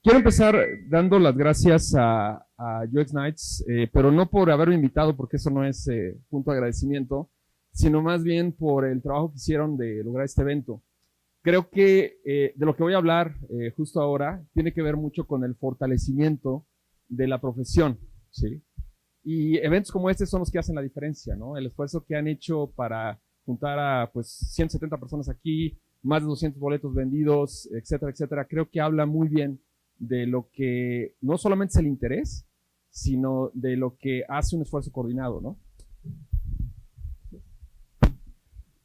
Quiero empezar dando las gracias a UX Nights, pero no por haberme invitado, porque eso no es punto de agradecimiento, sino más bien por el trabajo que hicieron de lograr este evento. Creo que de lo que voy a hablar justo ahora tiene que ver mucho con el fortalecimiento de la profesión, ¿sí? Y eventos como este son los que hacen la diferencia, ¿no? El esfuerzo que han hecho para juntar a pues 170 personas aquí, más de 200 boletos vendidos, etcétera, etcétera, creo que habla muy bien de lo que no solamente es el interés, sino de lo que hace un esfuerzo coordinado, ¿no?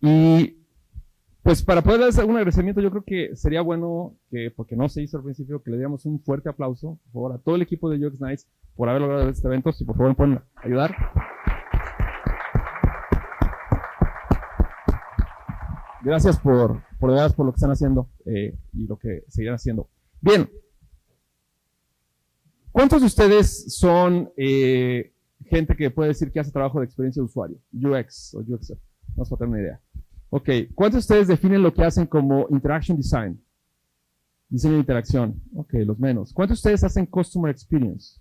Y pues para poder dar un agradecimiento, yo creo que sería bueno que, porque no se hizo al principio, que le diéramos un fuerte aplauso, por favor, a todo el equipo de UX Nights por haber logrado este evento. Si por favor me pueden ayudar. Gracias por lo que están haciendo y lo que seguirán haciendo. Bien. ¿Cuántos de ustedes son gente que puede decir que hace trabajo de experiencia de usuario? UX o UX. Vamos a tener una idea. Ok. ¿Cuántos de ustedes definen lo que hacen como Interaction Design? Diseño de interacción. Ok, los menos. ¿Cuántos de ustedes hacen Customer Experience?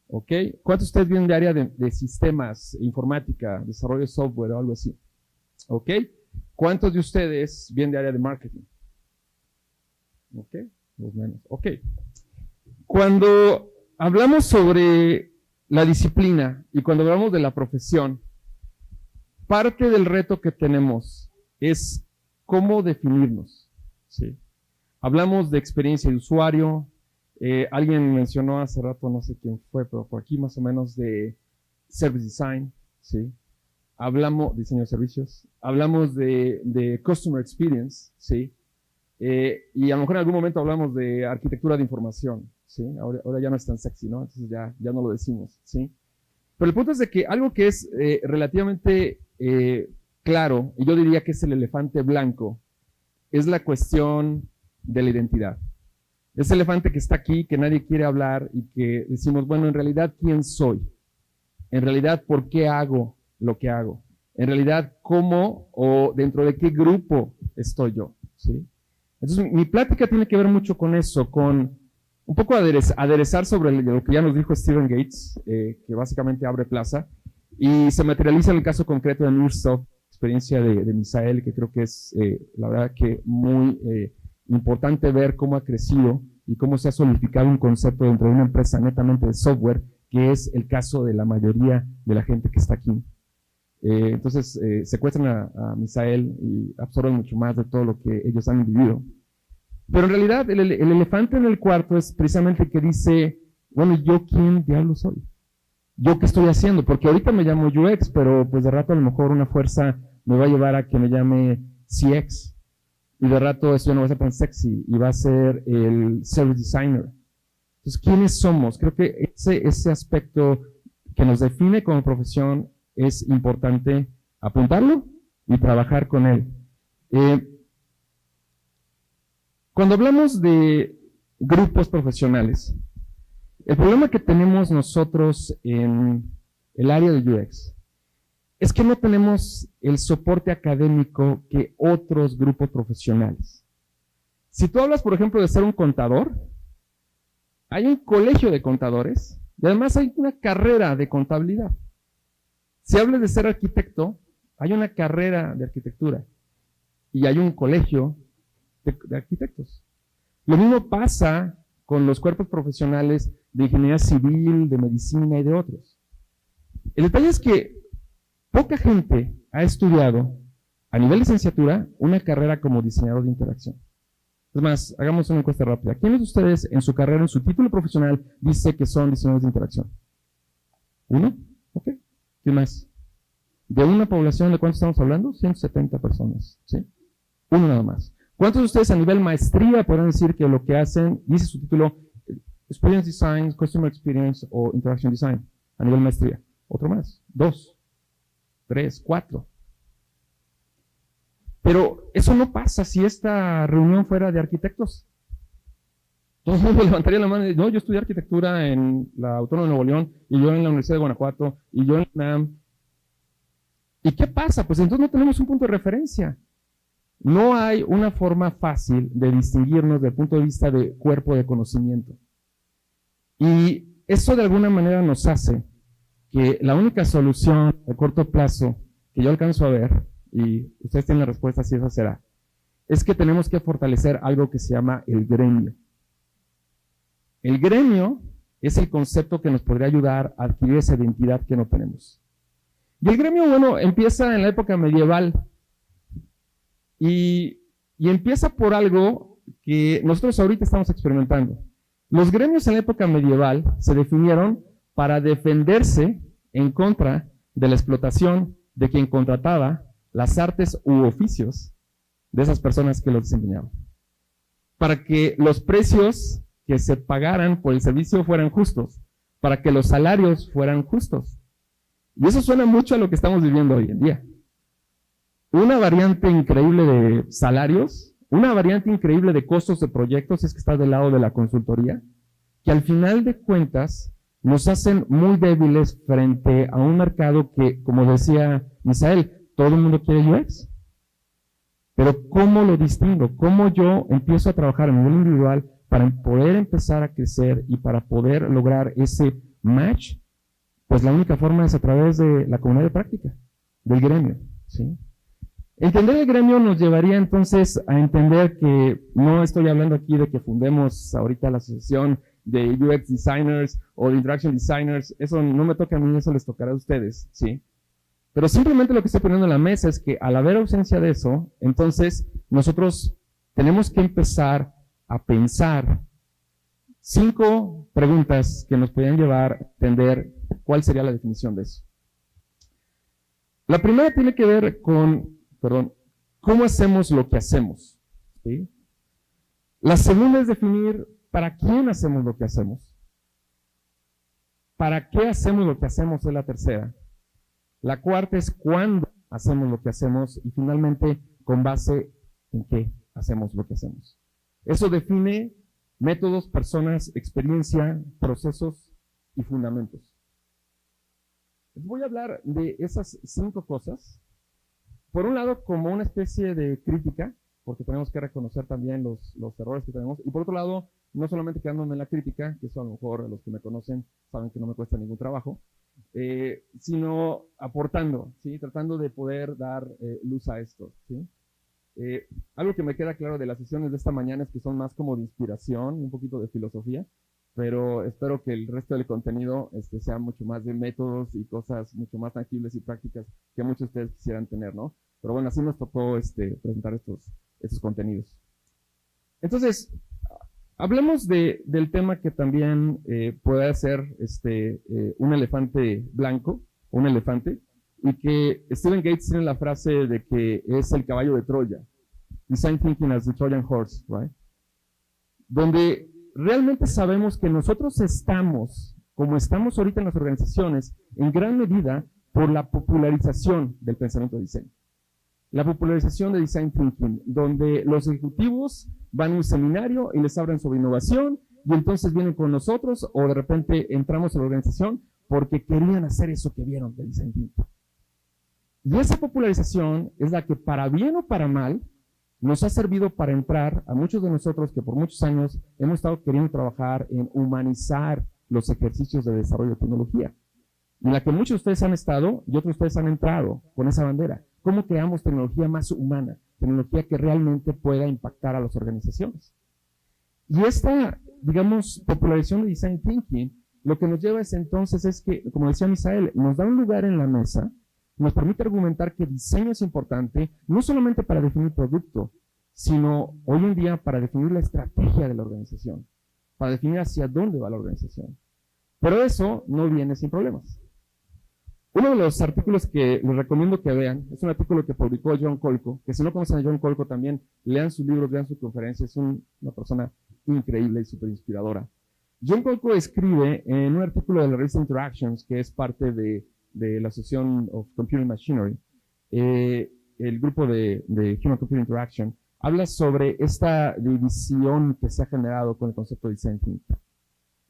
Ok. ¿Cuántos de ustedes vienen de área de sistemas, informática, desarrollo de software o algo así? Ok. ¿Cuántos de ustedes vienen de área de marketing? Ok, los menos. Ok. Cuando hablamos sobre la disciplina y cuando hablamos de la profesión, parte del reto que tenemos es cómo definirnos, ¿sí? Hablamos de experiencia de usuario, alguien mencionó hace rato, no sé quién fue, pero por aquí más o menos de service design, ¿sí? Hablamos de diseño de servicios, hablamos de customer experience, ¿sí? Y a lo mejor en algún momento hablamos de arquitectura de información, ¿sí? Ahora ya no es tan sexy, ¿no? Entonces ya no lo decimos, ¿sí? Pero el punto es de que algo que es relativamente claro, y yo diría que es el elefante blanco, es la cuestión de la identidad. Ese elefante que está aquí, que nadie quiere hablar y que decimos, bueno, en realidad, ¿quién soy? En realidad, ¿por qué hago lo que hago? En realidad, ¿cómo o dentro de qué grupo estoy yo? ¿Sí? Entonces, mi plática tiene que ver mucho con eso, con un poco aderezar sobre lo que ya nos dijo Steven Gates, que básicamente abre plaza, y se materializa en el caso concreto de Microsoft, experiencia de Misael, que creo que es, la verdad, que muy importante ver cómo ha crecido y cómo se ha solidificado un concepto dentro de una empresa netamente de software, que es el caso de la mayoría de la gente que está aquí. Entonces, secuestran a Misael y absorben mucho más de todo lo que ellos han vivido. Pero en realidad, el elefante en el cuarto es precisamente el que dice, bueno, ¿yo quién diablo soy? ¿Yo qué estoy haciendo? Porque ahorita me llamo UX, pero pues de rato a lo mejor una fuerza me va a llevar a que me llame CX. Y de rato eso ya no va a ser tan sexy y va a ser el Service Designer. Entonces, ¿quiénes somos? Creo que ese aspecto que nos define como profesión es importante apuntarlo y trabajar con él. Cuando hablamos de grupos profesionales, el problema que tenemos nosotros en el área de UX es que no tenemos el soporte académico que otros grupos profesionales. Si tú hablas, por ejemplo, de ser un contador, hay un colegio de contadores y además hay una carrera de contabilidad. Si hablas de ser arquitecto, hay una carrera de arquitectura y hay un colegio de arquitectos. Lo mismo pasa con los cuerpos profesionales de ingeniería civil, de medicina y de otros. El detalle es que poca gente ha estudiado a nivel licenciatura una carrera como diseñador de interacción. Es más, hagamos una encuesta rápida. ¿Quiénes de ustedes en su carrera, en su título profesional, dice que son diseñadores de interacción? ¿Uno? Ok. ¿Qué más? ¿De una población de cuánto estamos hablando? 170 personas, ¿sí? Uno nada más. ¿Cuántos de ustedes a nivel maestría podrán decir que lo que hacen, dice su título, Experience Design, Customer Experience o Interaction Design, a nivel maestría? Otro más. 2, 3, 4. Pero eso no pasa si esta reunión fuera de arquitectos. Todo el mundo levantaría la mano y dice, no, yo estudié arquitectura en la Autónoma de Nuevo León, y yo en la Universidad de Guanajuato, y yo en la UNAM. ¿Y qué pasa? Pues entonces no tenemos un punto de referencia. No hay una forma fácil de distinguirnos desde el punto de vista de cuerpo de conocimiento. Y eso de alguna manera nos hace que la única solución a corto plazo que yo alcanzo a ver, y ustedes tienen la respuesta si esa será, es que tenemos que fortalecer algo que se llama el gremio. El gremio es el concepto que nos podría ayudar a adquirir esa identidad que no tenemos. Y el gremio, bueno, empieza en la época medieval y empieza por algo que nosotros ahorita estamos experimentando. Los gremios en la época medieval se definieron para defenderse en contra de la explotación de quien contrataba las artes u oficios de esas personas que los desempeñaban. Para que los precios que se pagaran por el servicio fueran justos, para que los salarios fueran justos. Y eso suena mucho a lo que estamos viviendo hoy en día. Una variante increíble de salarios, una variante increíble de costos de proyectos es que está del lado de la consultoría, que al final de cuentas nos hacen muy débiles frente a un mercado que, como decía Misael, todo el mundo quiere UX. Pero ¿cómo lo distingo? ¿Cómo yo empiezo a trabajar a nivel individual para poder empezar a crecer y para poder lograr ese match? Pues la única forma es a través de la comunidad de práctica, del gremio, ¿sí? Entender el gremio nos llevaría entonces a entender que no estoy hablando aquí de que fundemos ahorita la asociación de UX designers o de interaction designers, eso no me toca a mí, eso les tocará a ustedes, ¿sí? Pero simplemente lo que estoy poniendo en la mesa es que al haber ausencia de eso, entonces nosotros tenemos que empezar a pensar 5 preguntas que nos podrían llevar a entender cuál sería la definición de eso. La primera tiene que ver con, ¿cómo hacemos lo que hacemos? ¿Sí? La segunda es definir para quién hacemos lo que hacemos. ¿Para qué hacemos lo que hacemos? Es la tercera. La cuarta es cuándo hacemos lo que hacemos y finalmente con base en qué hacemos lo que hacemos. Eso define métodos, personas, experiencia, procesos y fundamentos. Les voy a hablar de esas 5 cosas. Por un lado, como una especie de crítica, porque tenemos que reconocer también los errores que tenemos. Y por otro lado, no solamente quedándome en la crítica, que eso a lo mejor los que me conocen saben que no me cuesta ningún trabajo, sino aportando, ¿sí? Tratando de poder dar luz a esto, ¿sí? Algo que me queda claro de las sesiones de esta mañana es que son más como de inspiración, un poquito de filosofía, pero espero que el resto del contenido sea mucho más de métodos y cosas mucho más tangibles y prácticas que muchos de ustedes quisieran tener, ¿no? Pero bueno, así nos tocó presentar estos contenidos. Entonces, hablemos del tema que también puede ser un elefante blanco, un elefante, y que Stephen Gates tiene la frase de que es el caballo de Troya, Design Thinking as the Trojan Horse, right? Donde realmente sabemos que nosotros estamos, como estamos ahorita en las organizaciones, en gran medida por la popularización del pensamiento de diseño. La popularización de Design Thinking, donde los ejecutivos van a un seminario y les hablan sobre innovación y entonces vienen con nosotros o de repente entramos a la organización porque querían hacer eso que vieron de Design Thinking. Y esa popularización es la que para bien o para mal nos ha servido para entrar a muchos de nosotros que por muchos años hemos estado queriendo trabajar en humanizar los ejercicios de desarrollo de tecnología. En la que muchos de ustedes han estado y otros de ustedes han entrado con esa bandera. ¿Cómo creamos tecnología más humana? Tecnología que realmente pueda impactar a las organizaciones. Y esta, digamos, popularización de Design Thinking, lo que nos lleva es que, como decía Misael, nos da un lugar en la mesa, nos permite argumentar que diseño es importante, no solamente para definir producto, sino hoy en día para definir la estrategia de la organización, para definir hacia dónde va la organización. Pero eso no viene sin problemas. Uno de los artículos que les recomiendo que vean es un artículo que publicó John Kolko, que si no conocen a John Kolko también, lean sus libros, lean su conferencia, es una persona increíble y súper inspiradora. John Kolko escribe en un artículo de la revista Interactions, que es parte de la Asociación of Computing Machinery, el grupo de Human Computer Interaction, habla sobre esta división que se ha generado con el concepto de Design Thinking.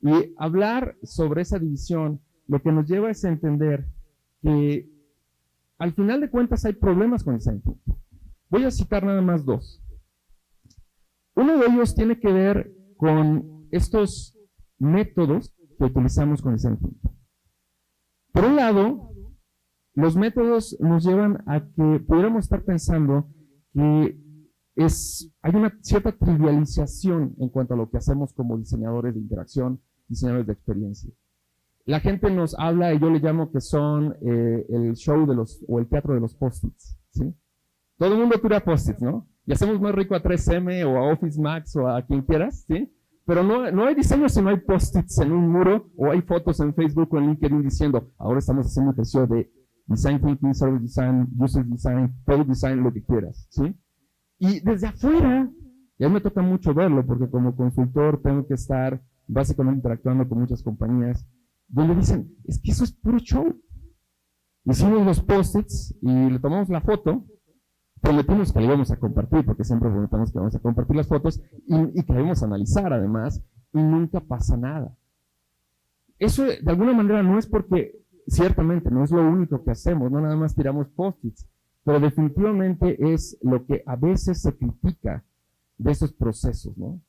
Y hablar sobre esa división lo que nos lleva es a entender que al final de cuentas hay problemas con Design Thinking. Voy a citar nada más dos. Uno de ellos tiene que ver con estos métodos que utilizamos con Design Thinking. Por un lado, los métodos nos llevan a que pudiéramos estar pensando que hay una cierta trivialización en cuanto a lo que hacemos como diseñadores de interacción, diseñadores de experiencia. La gente nos habla, y yo le llamo que son el show o el teatro de los post-its, ¿sí? Todo el mundo tira post-its, ¿no? Y hacemos más rico a 3M o a Office Max o a quien quieras, ¿sí? Pero no hay diseño si no hay post-its en un muro o hay fotos en Facebook o en LinkedIn diciendo, ahora estamos haciendo un ejercicio de Design Thinking, Service Design, User Design, Product Design, lo que quieras, ¿sí? Y desde afuera, y a mí me toca mucho verlo porque como consultor tengo que estar básicamente interactuando con muchas compañías donde dicen, es que eso es puro show. Hicimos los post-its y le tomamos la foto, prometimos que le íbamos a compartir, porque siempre prometemos que vamos a compartir las fotos y que la íbamos a analizar además, y nunca pasa nada. Eso de alguna manera no es porque, ciertamente, no es lo único que hacemos, no nada más tiramos post-its, pero definitivamente es lo que a veces se critica de esos procesos, ¿no?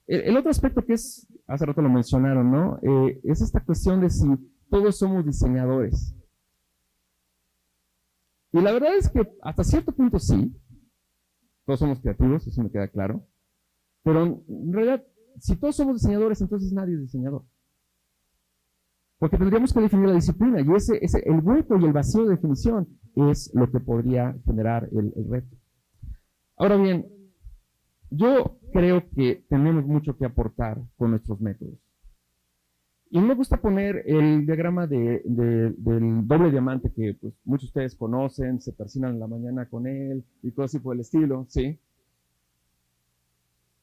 El otro aspecto que es, hace rato lo mencionaron, ¿no? Es esta cuestión de si todos somos diseñadores. Y la verdad es que hasta cierto punto sí, todos somos creativos, eso me queda claro, pero en realidad, si todos somos diseñadores, entonces nadie es diseñador. Porque tendríamos que definir la disciplina, y el hueco y el vacío de definición es lo que podría generar el reto. Ahora bien, yo creo que tenemos mucho que aportar con nuestros métodos. Y me gusta poner el diagrama del doble diamante que pues, muchos de ustedes conocen, se persignan en la mañana con él y cosas así por el estilo, ¿sí?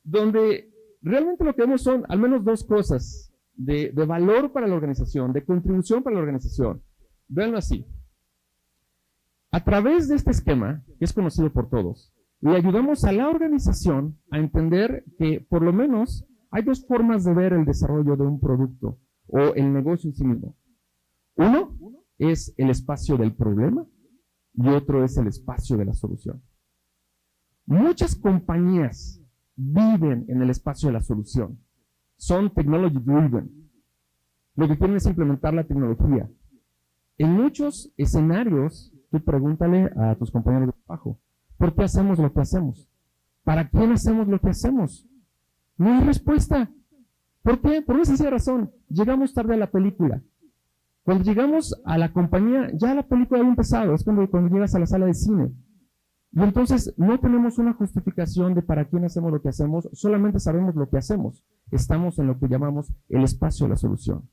Donde realmente lo que vemos son al menos dos cosas de valor para la organización, de contribución para la organización. Véanlo así. A través de este esquema, que es conocido por todos, le ayudamos a la organización a entender que por lo menos hay dos formas de ver el desarrollo de un producto o el negocio en sí mismo. Uno es el espacio del problema y otro es el espacio de la solución. Muchas compañías viven en el espacio de la solución. Son technology driven. Lo que quieren es implementar la tecnología. En muchos escenarios, tú pregúntale a tus compañeros de trabajo, ¿por qué hacemos lo que hacemos? ¿Para quién hacemos lo que hacemos? No hay respuesta. ¿Por qué? Por una sencilla razón. Llegamos tarde a la película. Cuando llegamos a la compañía, ya la película había empezado. Es cuando llegas a la sala de cine. Y entonces no tenemos una justificación de para quién hacemos lo que hacemos, solamente sabemos lo que hacemos. Estamos en lo que llamamos el espacio de la solución.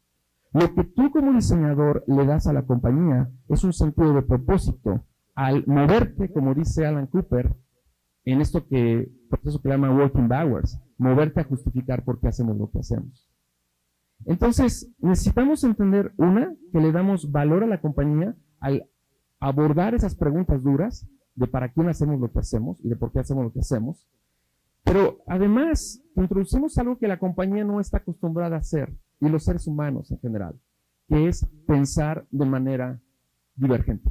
Lo que tú como diseñador le das a la compañía es un sentido de propósito. Al moverte, como dice Alan Cooper, en proceso que llama working backwards, moverte a justificar por qué hacemos lo que hacemos. Entonces, necesitamos entender, que le damos valor a la compañía al abordar esas preguntas duras de para quién hacemos lo que hacemos y de por qué hacemos lo que hacemos, pero además introducimos algo que la compañía no está acostumbrada a hacer, y los seres humanos en general, que es pensar de manera divergente.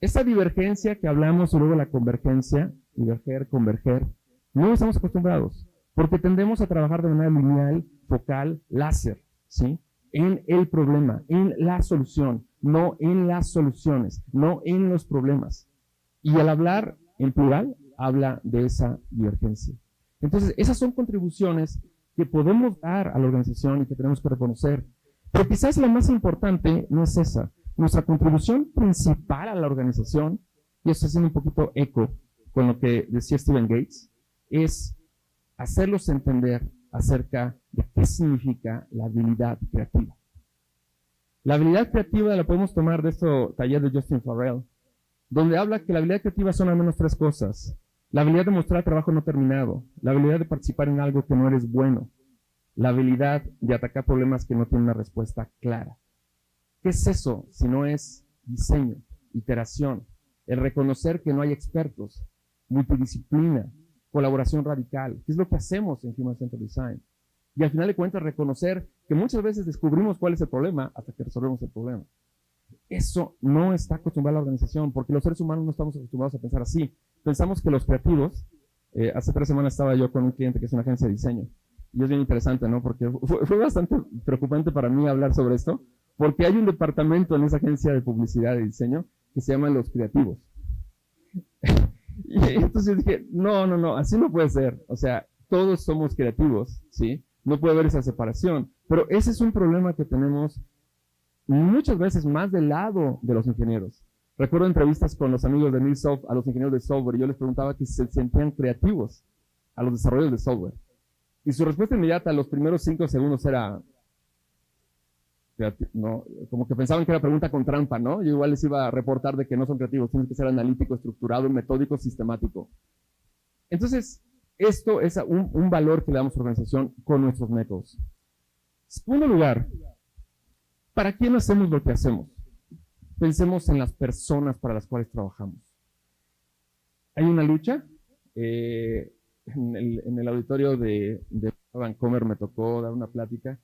Esta divergencia que hablamos y luego la convergencia, diverger, converger, no estamos acostumbrados, porque tendemos a trabajar de manera lineal, focal, láser, ¿sí? En el problema, en la solución, no en las soluciones, no en los problemas. Y al hablar en plural, habla de esa divergencia. Entonces, esas son contribuciones que podemos dar a la organización y que tenemos que reconocer. Pero quizás la más importante no es esa. Nuestra contribución principal a la organización, y esto haciendo un poquito eco con lo que decía Stephen Gates, es hacerlos entender acerca de qué significa la habilidad creativa. La habilidad creativa la podemos tomar de este taller de Justin Farrell, donde habla que la habilidad creativa son al menos tres cosas. La habilidad de mostrar trabajo no terminado, la habilidad de participar en algo que no eres bueno, la habilidad de atacar problemas que no tienen una respuesta clara. ¿Qué es eso si no es diseño, iteración, el reconocer que no hay expertos, multidisciplina, colaboración radical? ¿Qué es lo que hacemos en Human Centered Design? Y al final de cuentas reconocer que muchas veces descubrimos cuál es el problema hasta que resolvemos el problema. Eso no está acostumbrado a la organización, porque los seres humanos no estamos acostumbrados a pensar así. Pensamos que los creativos, hace 3 semanas estaba yo con un cliente que es una agencia de diseño, y es bien interesante, ¿no? Porque fue bastante preocupante para mí hablar sobre esto, porque hay un departamento en esa agencia de publicidad y diseño que se llama los creativos. Y entonces yo dije, no, así no puede ser. O sea, todos somos creativos, ¿sí? No puede haber esa separación. Pero ese es un problema que tenemos muchas veces más del lado de los ingenieros. Recuerdo entrevistas con los amigos de Microsoft a los ingenieros de software y yo les preguntaba que si se sentían creativos a los desarrolladores de software. Y su respuesta inmediata a los primeros 5 segundos era, no, como que pensaban que era pregunta con trampa, ¿no? Yo igual les iba a reportar de que no son creativos, tienen que ser analítico, estructurado, metódico, sistemático. Entonces, esto es un valor que le damos a la organización con nuestros métodos. Segundo lugar, ¿para quién hacemos lo que hacemos? Pensemos en las personas para las cuales trabajamos. Hay una lucha. En el auditorio de Vancomer me tocó dar una plática.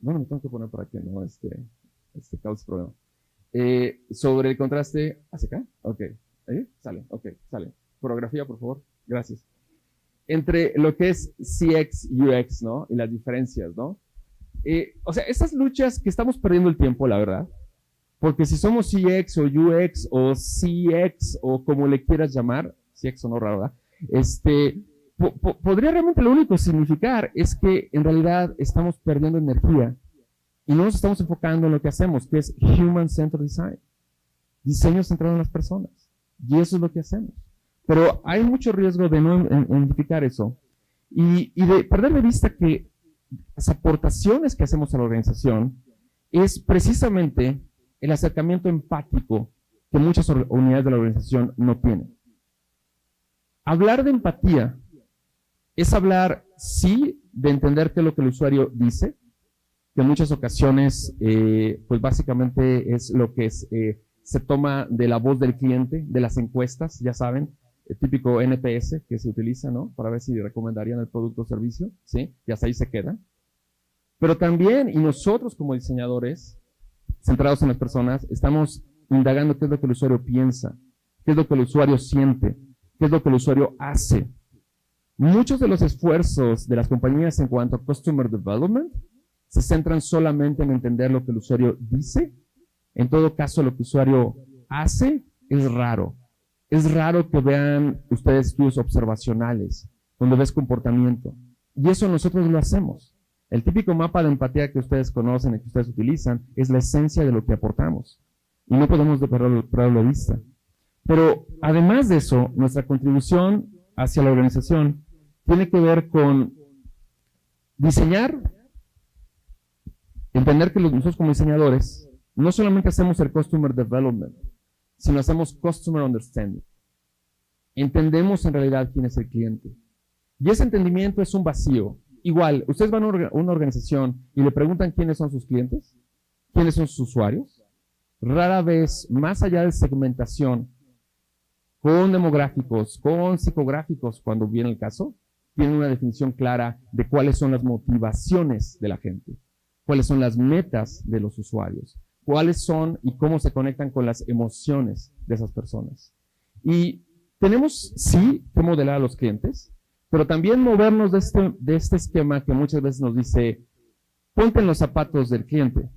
Bueno, me tengo que poner para que no cause problema. Sobre el contraste. ¿Hacia acá? Ok. ¿Ahí? Sale. Ok, sale. Coreografía, por favor. Gracias. Entre lo que es CX, UX, ¿no? Y las diferencias, ¿no? O sea, esas luchas que estamos perdiendo el tiempo, la verdad. Porque si somos CX o UX o CX o como le quieras llamar, CX o no raro, ¿verdad? Podría realmente lo único significar es que en realidad estamos perdiendo energía y no nos estamos enfocando en lo que hacemos, que es Human Centered Design. Diseño centrado en las personas. Y eso es lo que hacemos. Pero hay mucho riesgo de no identificar eso y de perder de vista que las aportaciones que hacemos a la organización es precisamente el acercamiento empático que muchas unidades de la organización no tienen. Hablar de empatía es hablar, sí, de entender qué es lo que el usuario dice, que en muchas ocasiones, pues básicamente es lo que se toma de la voz del cliente, de las encuestas, ya saben, el típico NPS que se utiliza, ¿no? Para ver si recomendarían el producto o servicio, ¿sí? Y hasta ahí se queda. Pero también, y nosotros como diseñadores, centrados en las personas, estamos indagando qué es lo que el usuario piensa, qué es lo que el usuario siente, qué es lo que el usuario hace. Muchos de los esfuerzos de las compañías en cuanto a Customer Development se centran solamente en entender lo que el usuario dice. En todo caso, lo que el usuario hace es raro. Es raro que vean ustedes estudios observacionales, donde ves comportamiento. Y eso nosotros lo hacemos. El típico mapa de empatía que ustedes conocen y que ustedes utilizan es la esencia de lo que aportamos. Y no podemos perderlo de vista. Pero además de eso, nuestra contribución hacia la organización tiene que ver con diseñar, entender que nosotros como diseñadores no solamente hacemos el Customer Development, sino hacemos Customer Understanding. Entendemos en realidad quién es el cliente. Y ese entendimiento es un vacío. Igual, ustedes van a una organización y le preguntan quiénes son sus clientes, quiénes son sus usuarios. Rara vez, más allá de segmentación, con demográficos, con psicográficos, cuando viene el caso, tienen una definición clara de cuáles son las motivaciones de la gente, cuáles son las metas de los usuarios, cuáles son y cómo se conectan con las emociones de esas personas. Y tenemos, sí, que modelar a los clientes, pero también movernos de este esquema que muchas veces nos dice, ponte en los zapatos del cliente,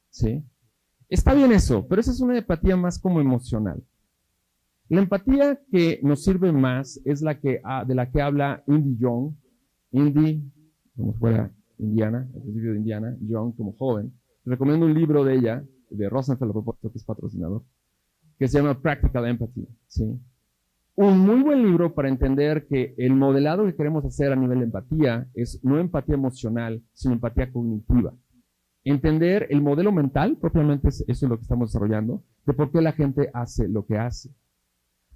¿sí? Está bien eso, pero esa es una empatía más como emocional. La empatía que nos sirve más es de la que habla Indy Young, Indy, como si fuera Indiana, al principio de Indiana, Young como joven. Recomiendo un libro de ella, de Rosenfeld, a propósito, que es patrocinador, que se llama Practical Empathy, ¿sí? Un muy buen libro para entender que el modelado que queremos hacer a nivel de empatía es no empatía emocional, sino empatía cognitiva. Entender el modelo mental, propiamente eso es lo que estamos desarrollando, de por qué la gente hace lo que hace.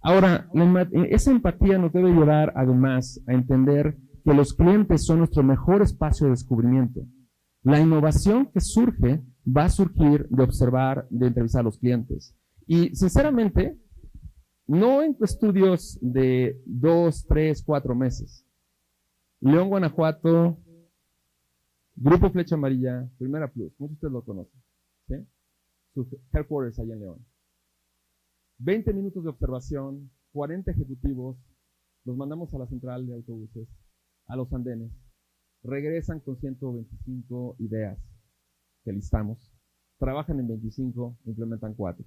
Ahora, esa empatía nos debe llevar además a entender que los clientes son nuestro mejor espacio de descubrimiento. La innovación que surge va a surgir de observar, de entrevistar a los clientes. Y sinceramente, no en estudios de 2, 3, 4 meses. León, Guanajuato, Grupo Flecha Amarilla, Primera Plus, muchos de ustedes lo conocen, ¿sí? su headquarters allá en León. 20 minutos de observación, 40 ejecutivos, los mandamos a la central de autobuses, a los andenes, regresan con 125 ideas que listamos, trabajan en 25, implementan 4.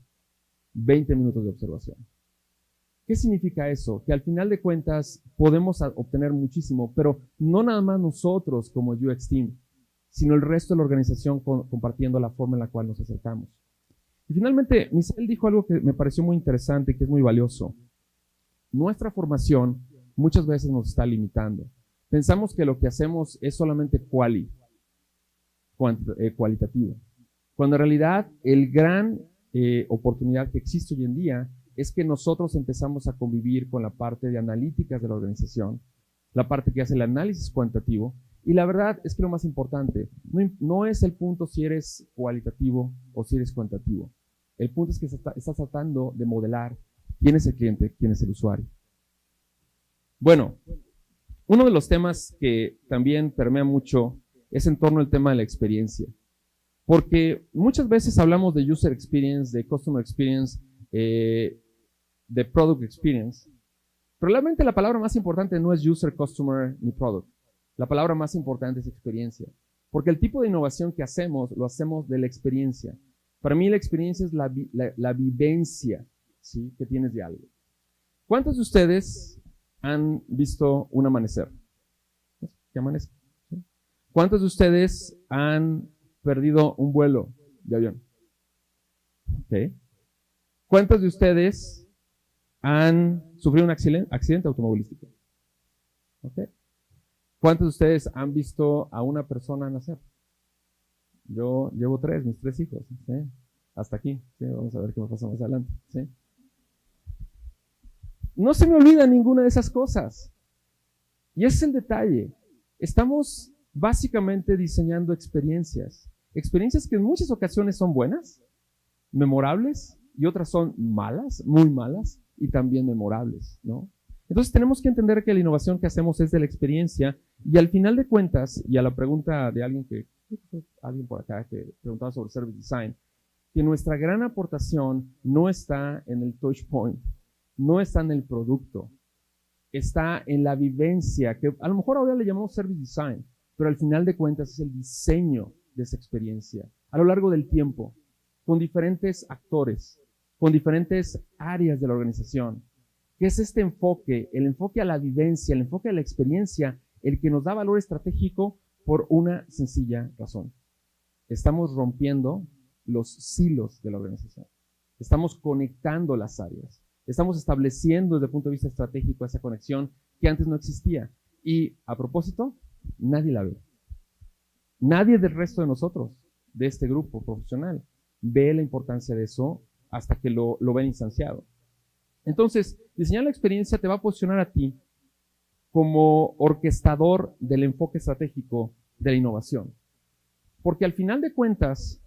20 minutos de observación. ¿Qué significa eso? Que al final de cuentas podemos obtener muchísimo, pero no nada más nosotros como UX Team, sino el resto de la organización compartiendo la forma en la cual nos acercamos. Y finalmente, Misael dijo algo que me pareció muy interesante y que es muy valioso. Nuestra formación muchas veces nos está limitando. Pensamos que lo que hacemos es solamente cualitativo, cuando en realidad el gran oportunidad que existe hoy en día es que nosotros empezamos a convivir con la parte de analíticas de la organización, la parte que hace el análisis cuantitativo, y la verdad es que lo más importante no es el punto si eres cualitativo o si eres cuantitativo. El punto es que estás tratando de modelar quién es el cliente, quién es el usuario. Bueno, uno de los temas que también permea mucho es en torno al tema de la experiencia. Porque muchas veces hablamos de user experience, de customer experience, de product experience. Pero realmente la palabra más importante no es user, customer ni product. La palabra más importante es experiencia. Porque el tipo de innovación que hacemos, lo hacemos de la experiencia. Para mí la experiencia es la vivencia, ¿sí?, que tienes de algo. ¿Cuántos de ustedes han visto un amanecer? ¿Qué amanece? ¿Sí? ¿Cuántos de ustedes han perdido un vuelo de avión? ¿Okay? ¿Cuántos de ustedes han sufrido un accidente automovilístico? ¿Okay? ¿Cuántos de ustedes han visto a una persona nacer? Yo llevo mis 3 hijos, ¿sí? Hasta aquí, ¿sí? Vamos a ver qué me pasa más adelante, ¿sí? No se me olvida ninguna de esas cosas. Y ese es el detalle. Estamos básicamente diseñando experiencias que en muchas ocasiones son buenas, memorables, y otras son malas, muy malas, y también memorables, ¿no? Entonces tenemos que entender que la innovación que hacemos es de la experiencia, y al final de cuentas, y a la pregunta de alguien por acá que preguntaba sobre Service Design, que nuestra gran aportación no está en el touch point, no está en el producto, está en la vivencia, que a lo mejor ahora le llamamos Service Design, pero al final de cuentas es el diseño de esa experiencia, a lo largo del tiempo, con diferentes actores, con diferentes áreas de la organización, que es este enfoque, el enfoque a la vivencia, el enfoque a la experiencia, el que nos da valor estratégico por una sencilla razón. Estamos rompiendo los silos de la organización. Estamos conectando las áreas. Estamos estableciendo desde el punto de vista estratégico esa conexión que antes no existía. Y a propósito, nadie la ve. Nadie del resto de nosotros, de este grupo profesional, ve la importancia de eso hasta que lo ven instanciado. Entonces, diseñar la experiencia te va a posicionar a ti como orquestador del enfoque estratégico de la innovación. Porque al final de cuentas,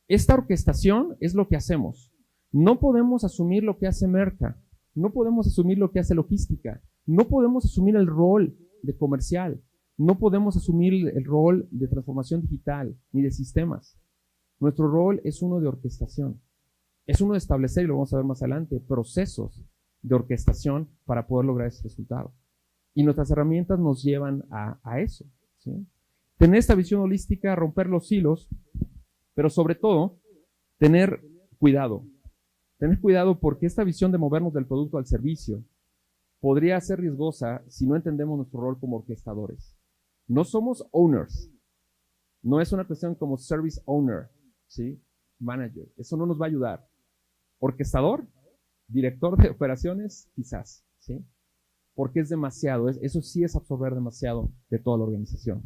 esta orquestación es lo que hacemos. No podemos asumir lo que hace Merca, no podemos asumir lo que hace logística, no podemos asumir el rol de comercial, no podemos asumir el rol de transformación digital ni de sistemas. Nuestro rol es uno de orquestación, es uno de establecer, y lo vamos a ver más adelante, procesos de orquestación para poder lograr ese resultado. Y nuestras herramientas nos llevan a eso, ¿sí? Tener esta visión holística, romper los hilos, pero sobre todo, tener cuidado. Tener cuidado porque esta visión de movernos del producto al servicio podría ser riesgosa si no entendemos nuestro rol como orquestadores. No somos owners. No es una cuestión como service owner, ¿sí? Manager. Eso no nos va a ayudar. Orquestador, director de operaciones, quizás, ¿sí? Porque es demasiado. Eso sí es absorber demasiado de toda la organización.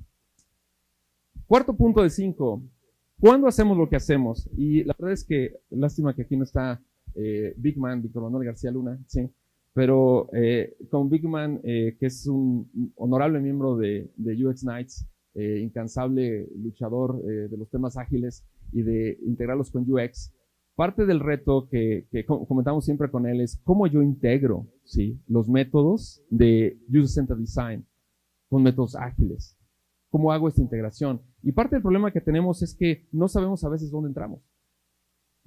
Cuarto punto de 5. ¿Cuándo hacemos lo que hacemos? Y la verdad es que, lástima que aquí no está Big Man, Víctor Manuel García Luna, ¿sí? Pero con Big Man, que es un honorable miembro de UX Nights, incansable luchador de los temas ágiles y de integrarlos con UX, parte del reto que comentamos siempre con él es cómo yo integro, ¿sí?, los métodos de User-Centered Design con métodos ágiles. ¿Cómo hago esta integración? Y parte del problema que tenemos es que no sabemos a veces dónde entramos.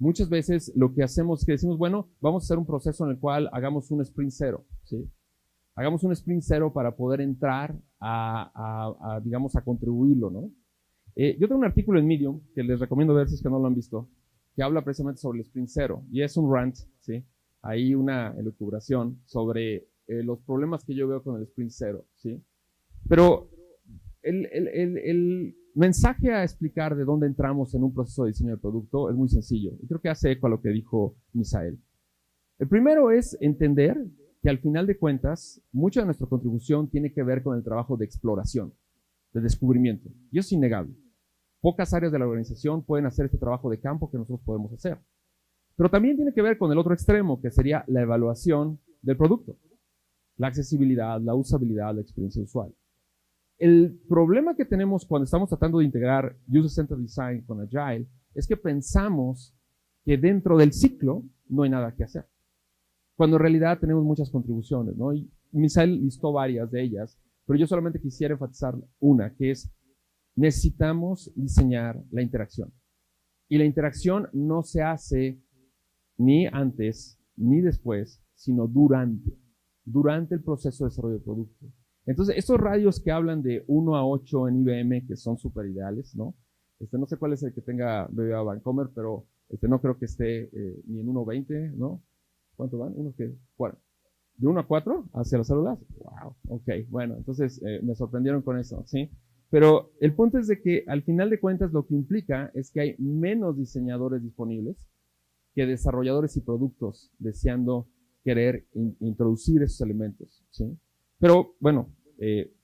muchas veces lo que hacemos es que decimos, bueno, vamos a hacer un proceso en el cual hagamos un sprint cero, ¿sí? Hagamos un sprint cero para poder entrar digamos, a contribuirlo, ¿no? Yo tengo un artículo en Medium que les recomiendo ver si es que no lo han visto, que habla precisamente sobre el sprint cero, y es un rant, ¿sí? Hay una elucubración sobre los problemas que yo veo con el sprint cero, ¿sí? Pero el mensaje a explicar de dónde entramos en un proceso de diseño de producto es muy sencillo, y creo que hace eco a lo que dijo Misael. El primero es entender que al final de cuentas, mucha de nuestra contribución tiene que ver con el trabajo de exploración, de descubrimiento, y eso es innegable. Pocas áreas de la organización pueden hacer este trabajo de campo que nosotros podemos hacer. Pero también tiene que ver con el otro extremo, que sería la evaluación del producto, la accesibilidad, la usabilidad, la experiencia usual. El problema que tenemos cuando estamos tratando de integrar User-Centered Design con Agile es que pensamos que dentro del ciclo no hay nada que hacer, cuando en realidad tenemos muchas contribuciones, ¿no? Y Misael listó varias de ellas, pero yo solamente quisiera enfatizar una, que es necesitamos diseñar la interacción. Y la interacción no se hace ni antes ni después, sino durante el proceso de desarrollo de producto. Entonces, estos radios que hablan de 1 a 8 en IBM, que son súper ideales, ¿no? No sé cuál es el que tenga BBVA Bancomer, pero no creo que esté ni en 1 a 20, ¿no? ¿Cuánto van? Bueno, ¿de 1 a 4 hacia las células? Wow, ok, bueno, entonces me sorprendieron con eso, ¿sí? Pero el punto es de que al final de cuentas lo que implica es que hay menos diseñadores disponibles que desarrolladores y productos deseando querer introducir esos elementos, ¿sí? Pero bueno,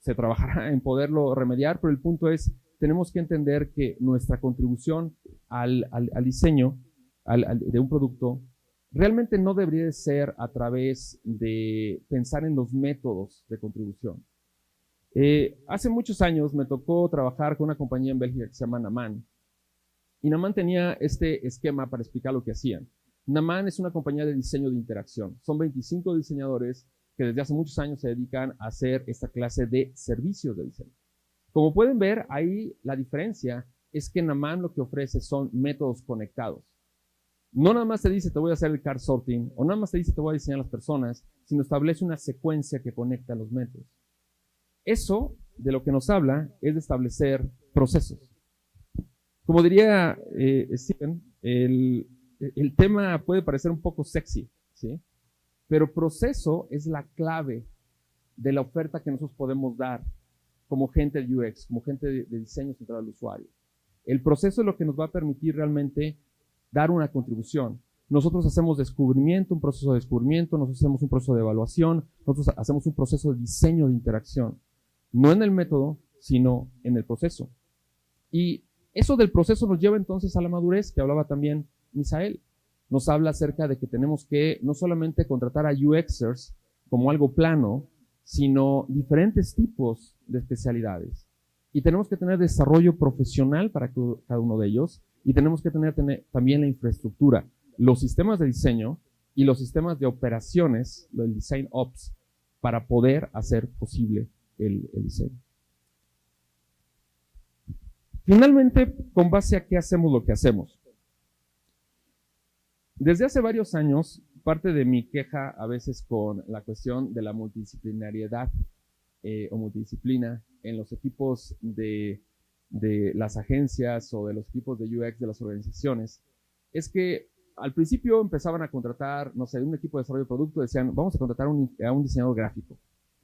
se trabajará en poderlo remediar, pero el punto es, tenemos que entender que nuestra contribución al diseño de un producto realmente no debería de ser a través de pensar en los métodos de contribución. Hace muchos años me tocó trabajar con una compañía en Bélgica que se llama Naman, y Naman tenía este esquema para explicar lo que hacían. Naman es una compañía de diseño de interacción. Son 25 diseñadores que desde hace muchos años se dedican a hacer esta clase de servicios de diseño. Como pueden ver, ahí la diferencia es que Naman lo que ofrece son métodos conectados. No nada más te dice te voy a hacer el card sorting, o nada más te dice te voy a diseñar las personas, sino establece una secuencia que conecta los métodos. Eso de lo que nos habla es de establecer procesos. Como diría Stephen, el tema puede parecer un poco sexy, ¿sí? Pero proceso es la clave de la oferta que nosotros podemos dar como gente de UX, como gente de diseño centrado al usuario. El proceso es lo que nos va a permitir realmente dar una contribución. Nosotros hacemos descubrimiento, un proceso de descubrimiento, nosotros hacemos un proceso de evaluación, nosotros hacemos un proceso de diseño de interacción. No en el método, sino en el proceso. Y eso del proceso nos lleva entonces a la madurez, que hablaba también Misael. Nos habla acerca de que tenemos que no solamente contratar a UXers como algo plano, sino diferentes tipos de especialidades. Y tenemos que tener desarrollo profesional para cada uno de ellos, y tenemos que tener también la infraestructura, los sistemas de diseño y los sistemas de operaciones, el Design Ops, para poder hacer posible el diseño. Finalmente, ¿con base a qué hacemos lo que hacemos? Desde hace varios años, parte de mi queja a veces con la cuestión de la multidisciplinariedad o multidisciplina en los equipos de las agencias o de los equipos de UX de las organizaciones, es que al principio empezaban a contratar, no sé, un equipo de desarrollo de producto, decían, vamos a contratar a un diseñador gráfico.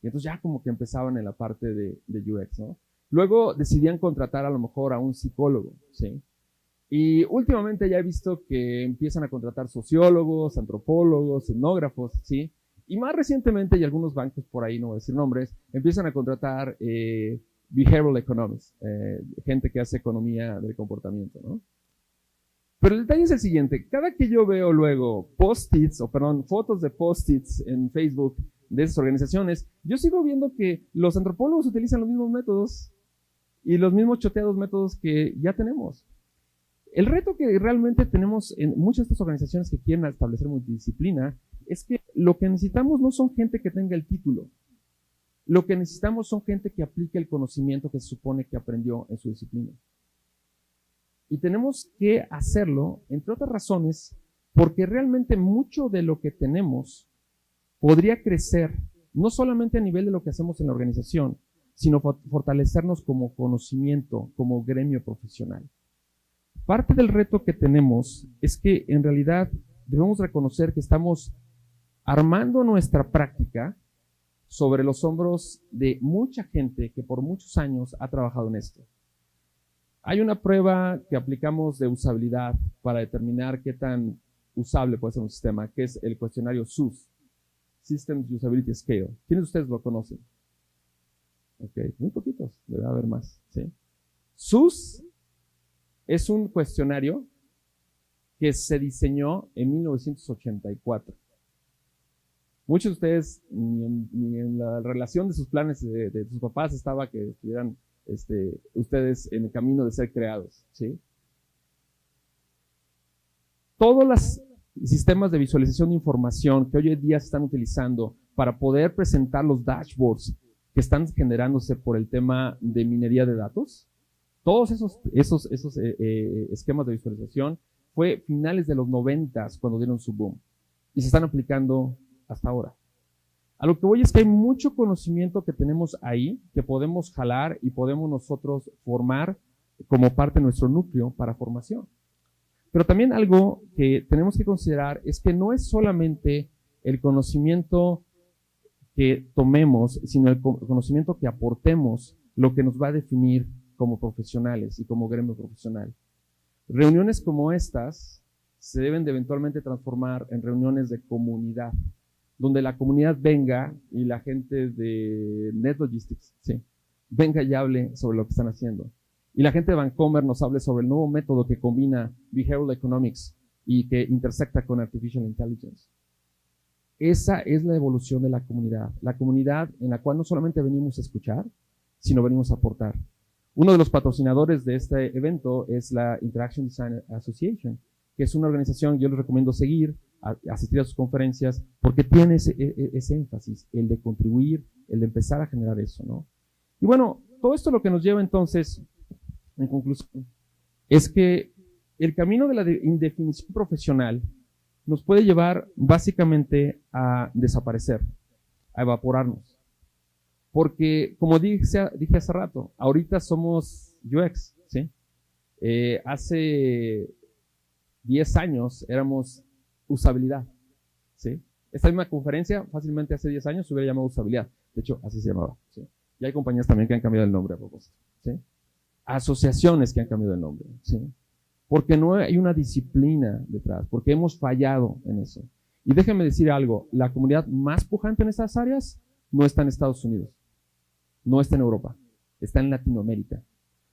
Y entonces ya como que empezaban en la parte de UX, ¿no? Luego decidían contratar a lo mejor a un psicólogo, ¿sí? Y últimamente ya he visto que empiezan a contratar sociólogos, antropólogos, etnógrafos, ¿sí? Y más recientemente, y algunos bancos por ahí, no voy a decir nombres, empiezan a contratar behavioral economics, gente que hace economía del comportamiento, ¿no? Pero el detalle es el siguiente, cada que yo veo luego fotos de post-its en Facebook de esas organizaciones, yo sigo viendo que los antropólogos utilizan los mismos métodos y los mismos choteados métodos que ya tenemos. El reto que realmente tenemos en muchas de estas organizaciones que quieren establecer multidisciplina es que lo que necesitamos no son gente que tenga el título. Lo que necesitamos son gente que aplique el conocimiento que se supone que aprendió en su disciplina. Y tenemos que hacerlo, entre otras razones, porque realmente mucho de lo que tenemos podría crecer, no solamente a nivel de lo que hacemos en la organización, sino fortalecernos como conocimiento, como gremio profesional. Parte del reto que tenemos es que en realidad debemos reconocer que estamos armando nuestra práctica sobre los hombros de mucha gente que por muchos años ha trabajado en esto. Hay una prueba que aplicamos de usabilidad para determinar qué tan usable puede ser un sistema, que es el cuestionario SUS, Systems Usability Scale. ¿Quiénes de ustedes lo conocen? Ok, muy poquitos, debe haber más. ¿Sí? SUS es un cuestionario que se diseñó en 1984. Muchos de ustedes, ni en la relación de sus planes de sus papás estaba que estuvieran ustedes en el camino de ser creados. ¿Sí? Todos los sistemas de visualización de información que hoy en día se están utilizando para poder presentar los dashboards que están generándose por el tema de minería de datos, todos esos esquemas de visualización fue finales de los 90s cuando dieron su boom y se están aplicando hasta ahora. A lo que voy es que hay mucho conocimiento que tenemos ahí que podemos jalar y podemos nosotros formar como parte de nuestro núcleo para formación. Pero también algo que tenemos que considerar es que no es solamente el conocimiento que tomemos, sino el conocimiento que aportemos lo que nos va a definir como profesionales y como gremio profesional. Reuniones como estas se deben de eventualmente transformar en reuniones de comunidad, donde la comunidad venga y la gente de NetLogistics, sí, venga y hable sobre lo que están haciendo. Y la gente de Vancomer nos hable sobre el nuevo método que combina Behavioral Economics y que intersecta con Artificial Intelligence. Esa es la evolución de la comunidad en la cual no solamente venimos a escuchar, sino venimos a aportar. Uno de los patrocinadores de este evento es la Interaction Design Association, que es una organización que yo les recomiendo seguir, asistir a sus conferencias, porque tiene ese énfasis, el de contribuir, el de empezar a generar eso, ¿no? Y bueno, todo esto lo que nos lleva entonces, en conclusión, es que el camino de la indefinición profesional nos puede llevar básicamente a desaparecer, a evaporarnos. Porque, como dije hace rato, ahorita somos UX, ¿sí? Hace 10 años éramos usabilidad, ¿sí? Esta misma conferencia, fácilmente hace 10 años, se hubiera llamado usabilidad. De hecho, así se llamaba, ¿sí? Y hay compañías también que han cambiado el nombre a propósito, ¿sí? Asociaciones que han cambiado el nombre, ¿sí? Porque no hay una disciplina detrás, porque hemos fallado en eso. Y déjenme decir algo, la comunidad más pujante en estas áreas no está en Estados Unidos, no está en Europa, está en Latinoamérica.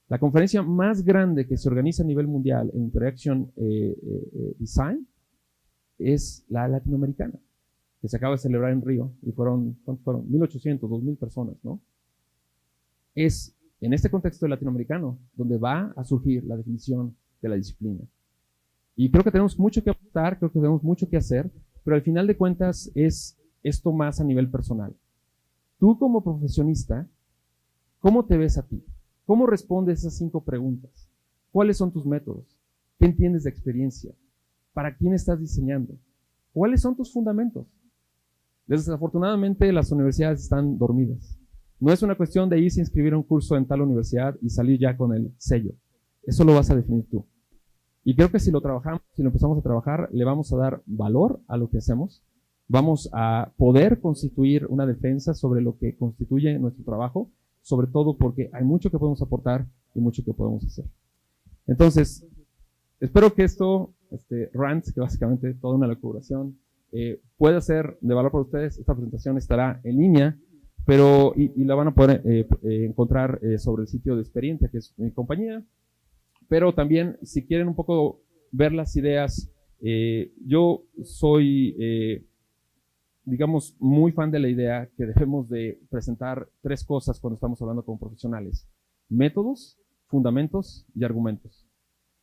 La conferencia más grande que se organiza a nivel mundial en Interaction Design es la latinoamericana, que se acaba de celebrar en Río, y fueron 1,800, 2,000 personas, ¿no? Es en este contexto latinoamericano donde va a surgir la definición de la disciplina. Y creo que tenemos mucho que aportar, creo que tenemos mucho que hacer, pero al final de cuentas es esto más a nivel personal. Tú como profesionista, ¿cómo te ves a ti? ¿Cómo respondes esas 5 preguntas? ¿Cuáles son tus métodos? ¿Qué entiendes de experiencia? ¿Para quién estás diseñando? ¿Cuáles son tus fundamentos? Desafortunadamente las universidades están dormidas. No es una cuestión de irse a inscribir a un curso en tal universidad y salir ya con el sello. Eso lo vas a definir tú. Y creo que si lo trabajamos, si lo empezamos a trabajar, le vamos a dar valor a lo que hacemos. Vamos a poder constituir una defensa sobre lo que constituye nuestro trabajo, sobre todo porque hay mucho que podemos aportar y mucho que podemos hacer. Entonces, espero que esto, rant, que básicamente es toda una locuración, pueda ser de valor para ustedes. Esta presentación estará en línea, pero y la van a poder encontrar sobre el sitio de Experiencia, que es mi compañía. Pero también, si quieren un poco ver las ideas, yo soy, digamos, muy fan de la idea que debemos de presentar 3 cosas cuando estamos hablando con profesionales: métodos, fundamentos y argumentos.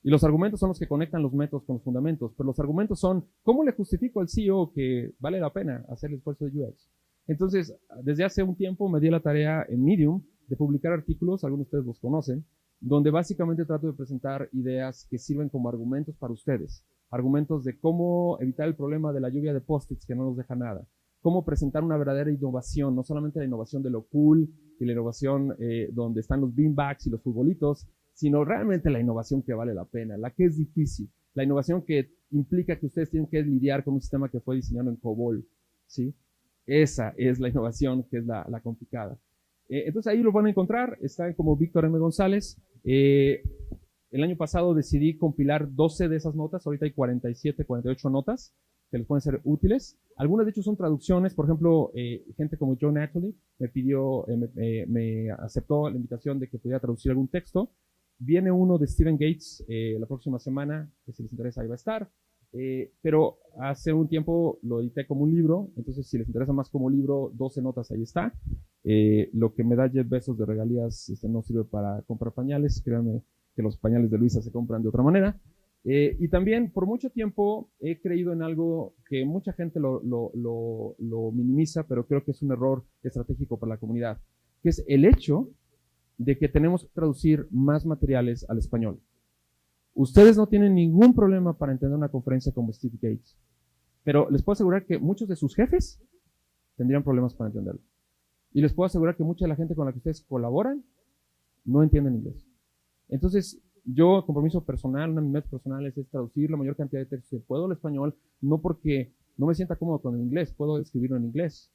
Y los argumentos son los que conectan los métodos con los fundamentos, pero los argumentos son, ¿cómo le justifico al CEO que vale la pena hacer el esfuerzo de UX? Entonces, desde hace un tiempo me di la tarea en Medium de publicar artículos, algunos de ustedes los conocen, donde básicamente trato de presentar ideas que sirven como argumentos para ustedes, argumentos de cómo evitar el problema de la lluvia de post-its que no nos deja nada, cómo presentar una verdadera innovación, no solamente la innovación de lo cool y la innovación donde están los beanbags y los futbolitos, sino realmente la innovación que vale la pena, la que es difícil, la innovación que implica que ustedes tienen que lidiar con un sistema que fue diseñado en COBOL, ¿sí? Esa es la innovación que es la complicada. Entonces ahí lo van a encontrar, están como Víctor M. González. El año pasado decidí compilar 12 de esas notas, ahorita hay 47, 48 notas que les pueden ser útiles. Algunas de hecho son traducciones, por ejemplo, gente como Joe Natalie me pidió, me aceptó la invitación de que pudiera traducir algún texto. Viene uno de Stephen Gates la próxima semana, que si les interesa ahí va a estar. Pero hace un tiempo lo edité como un libro, entonces si les interesa más como libro, 12 notas ahí está. Lo que me da Jeff Bezos de regalías no sirve para comprar pañales, créanme que los pañales de Luisa se compran de otra manera. Y también por mucho tiempo he creído en algo que mucha gente lo minimiza, pero creo que es un error estratégico para la comunidad, que es el hecho de que tenemos que traducir más materiales al español. Ustedes no tienen ningún problema para entender una conferencia como Steve Gates, pero les puedo asegurar que muchos de sus jefes tendrían problemas para entenderlo. Y les puedo asegurar que mucha de la gente con la que ustedes colaboran no entienden inglés. Entonces, yo, compromiso personal, una de mis metas personales es traducir la mayor cantidad de textos que puedo al español, no porque no me sienta cómodo con el inglés, puedo escribirlo en inglés,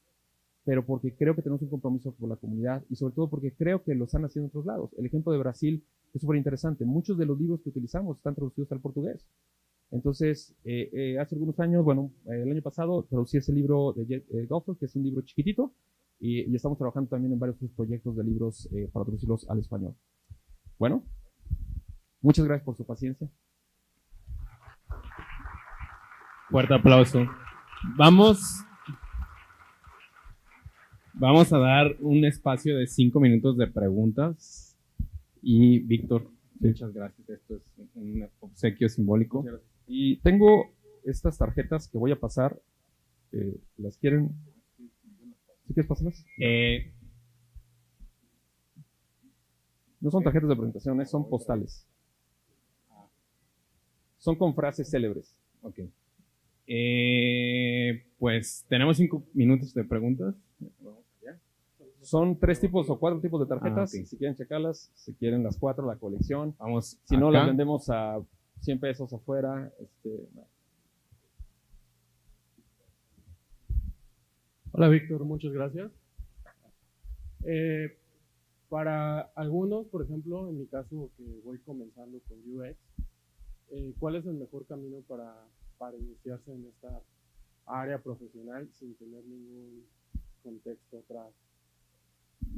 pero porque creo que tenemos un compromiso por la comunidad y sobre todo porque creo que lo están haciendo en otros lados. El ejemplo de Brasil es súper interesante. Muchos de los libros que utilizamos están traducidos al portugués. Entonces, hace algunos años, bueno, el año pasado traducí ese libro de Goffel, que es un libro chiquitito, y estamos trabajando también en varios proyectos de libros para traducirlos al español. Bueno, muchas gracias por su paciencia. Fuerte aplauso. Vamos a dar un espacio de 5 minutos de preguntas. Y Víctor, muchas gracias. Esto es un obsequio simbólico. Y tengo estas tarjetas que voy a pasar. ¿Las quieren? ¿Sí quieres pasarlas? No son tarjetas de presentación, son postales. Son con frases célebres. Ok. Pues tenemos 5 minutos de preguntas. Son 3 tipos o 4 tipos de tarjetas. Okay. Si quieren checarlas, si quieren las 4, la colección. Vamos. Si no, acá. las vendemos a 100 pesos afuera. Hola Víctor, muchas gracias. Para algunos, por ejemplo, en mi caso que voy comenzando con UX, ¿cuál es el mejor camino para iniciarse en esta área profesional sin tener ningún contexto atrás?